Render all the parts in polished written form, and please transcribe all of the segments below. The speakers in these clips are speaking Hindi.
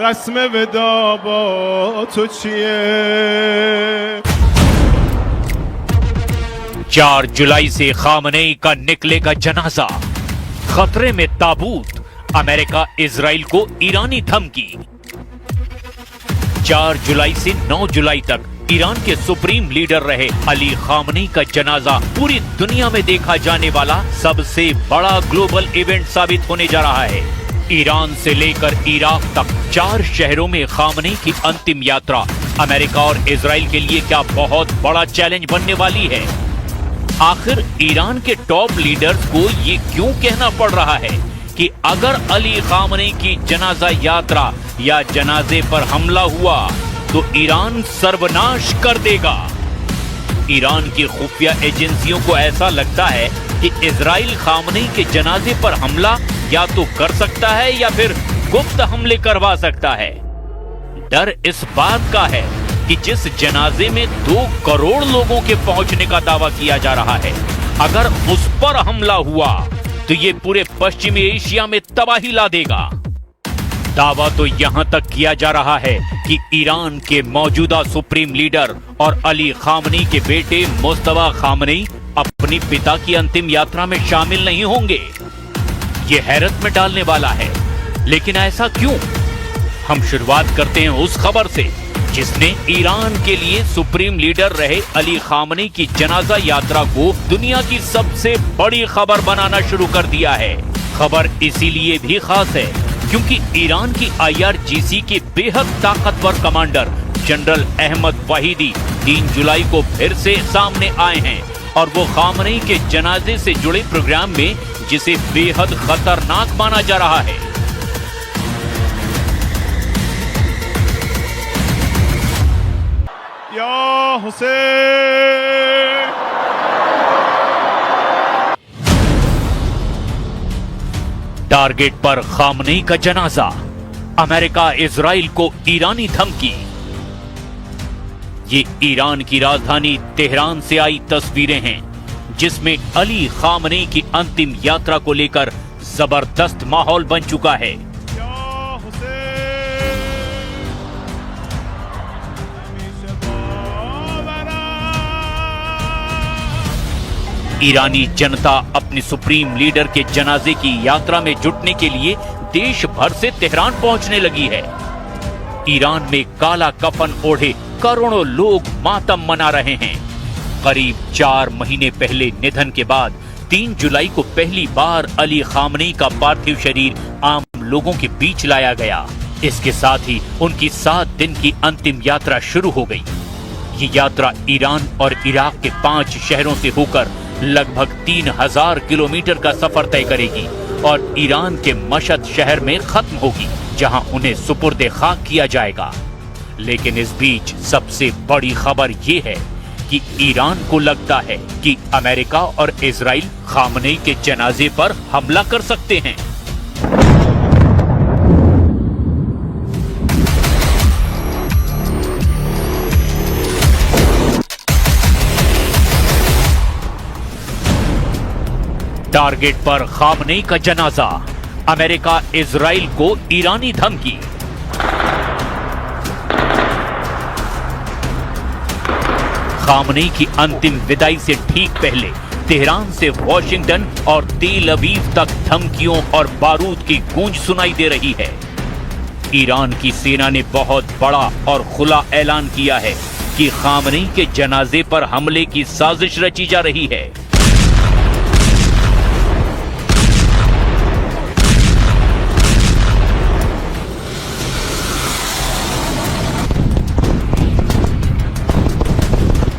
रस्म विदा बा तो चिए। 4 जुलाई से खामनेई का निकलेगा जनाजा, खतरे में ताबूत, अमेरिका इजराइल को ईरानी धमकी। 4 जुलाई से 9 जुलाई तक ईरान के सुप्रीम लीडर रहे अली खामनेई का जनाजा पूरी दुनिया में देखा जाने वाला सबसे बड़ा ग्लोबल इवेंट साबित होने जा रहा है। ईरान से लेकर इराक तक 4 शहरों में खामनेई की अंतिम यात्रा अमेरिका और इजराइल के लिए क्या बहुत बड़ा चैलेंज बनने वाली है। आखिर ईरान के टॉप लीडर्स को ये क्यों कहना पड़ रहा है कि अगर अली खामनेई की जनाजा यात्रा या जनाजे पर हमला हुआ तो ईरान सर्वनाश कर देगा। ईरान की खुफिया एजेंसियों को ऐसा लगता है कि इजराइल खामनेई के जनाजे पर हमला या तो कर सकता है या फिर गुप्त हमले करवा सकता है। डर इस बात का है कि जिस जनाजे में 2 करोड़ लोगों के पहुंचने का दावा किया जा रहा है, अगर उस पर हमला हुआ तो ये पूरे पश्चिमी एशिया में तबाही ला देगा। दावा तो यहां तक किया जा रहा है कि ईरान के मौजूदा सुप्रीम लीडर और अली खामनेई के बेटे मुस्तफा खामनेई अपनी पिता की अंतिम यात्रा में शामिल नहीं होंगे। ये हैरत में डालने वाला है, लेकिन ऐसा क्यों? हम शुरुआत करते हैं उस खबर से जिसने ईरान के लिए सुप्रीम लीडर रहे अली खामनेई की जनाजा यात्रा को दुनिया की सबसे बड़ी खबर बनाना शुरू कर दिया है। खबर इसीलिए भी खास है क्योंकि ईरान की IRGC के बेहद ताकतवर कमांडर जनरल अहमद वाहिदी 3 जुलाई को फिर से सामने आए हैं और वो खामनेई के जनाजे से जुड़े प्रोग्राम में जिसे बेहद खतरनाक माना जा रहा है। या हुसैन। टारगेट पर खामनेई का जनाजा, अमेरिका इजराइल को ईरानी धमकी। ये ईरान की राजधानी तेहरान से आई तस्वीरें हैं जिसमें अली खामनेई की अंतिम यात्रा को लेकर जबरदस्त माहौल बन चुका है। ईरानी जनता अपने सुप्रीम लीडर के जनाजे की यात्रा में जुटने के लिए देश भर से तेहरान पहुंचने लगी है। ईरान में काला कफन ओढ़े करोड़ों लोग मातम मना रहे हैं। करीब 4 महीने पहले निधन के बाद 3 जुलाई को पहली बार अली खामनेई का पार्थिव शरीर आम लोगों के बीच लाया गया। इसके साथ ही उनकी 7 दिन की अंतिम यात्रा शुरू हो गई। ये यात्रा ईरान और इराक के 5 शहरों से होकर लगभग 3000 किलोमीटर का सफर तय करेगी और ईरान के मशहद शहर में खत्म होगी, जहां उन्हें सुपुर्दे खाक किया जाएगा। लेकिन इस बीच सबसे बड़ी खबर ये है कि ईरान को लगता है कि अमेरिका और इजराइल खामनेई के जनाजे पर हमला कर सकते हैं। टारगेट पर खामनेई का जनाजा, अमेरिका इजराइल को ईरानी धमकी। खामनेई की अंतिम विदाई से ठीक पहले तेहरान से वॉशिंगटन और तेल अवीव तक धमकियों और बारूद की गूंज सुनाई दे रही है। ईरान की सेना ने बहुत बड़ा और खुला ऐलान किया है कि खामनेई के जनाजे पर हमले की साजिश रची जा रही है।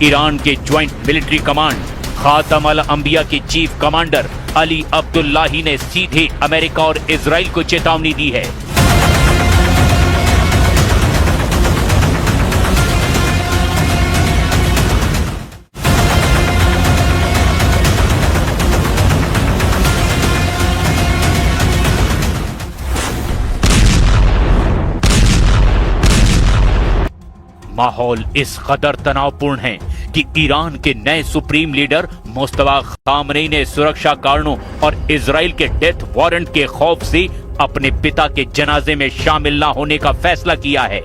ईरान के ज्वाइंट मिलिट्री कमांड खातम अल अंबिया के चीफ कमांडर अली अब्दुल्लाही ने सीधे अमेरिका और इजराइल को चेतावनी दी है। माहौल इस कदर तनावपूर्ण है कि ईरान के नए सुप्रीम लीडर मुस्तफा खामनेई ने सुरक्षा कारणों और इजराइल के डेथ वारंट के खौफ से अपने पिता के जनाजे में शामिल न होने का फैसला किया है।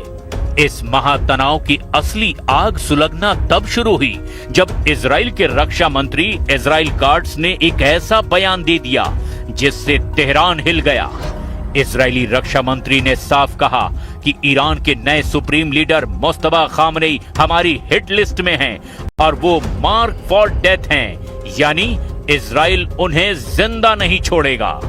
इस महातनाव की असली आग सुलगना तब शुरू हुई जब इजराइल के रक्षा मंत्री इजराइल काट्ज ने एक ऐसा बयान दे दिया जिससे तेहरान हिल गया। इजरायली रक्षा मंत्री ने साफ कहा कि ईरान के नए सुप्रीम लीडर मुस्तफा खामनेई हमारी हिट लिस्ट में हैं और वो मार्क फॉर डेथ हैं, यानी इजराइल उन्हें जिंदा नहीं छोड़ेगा।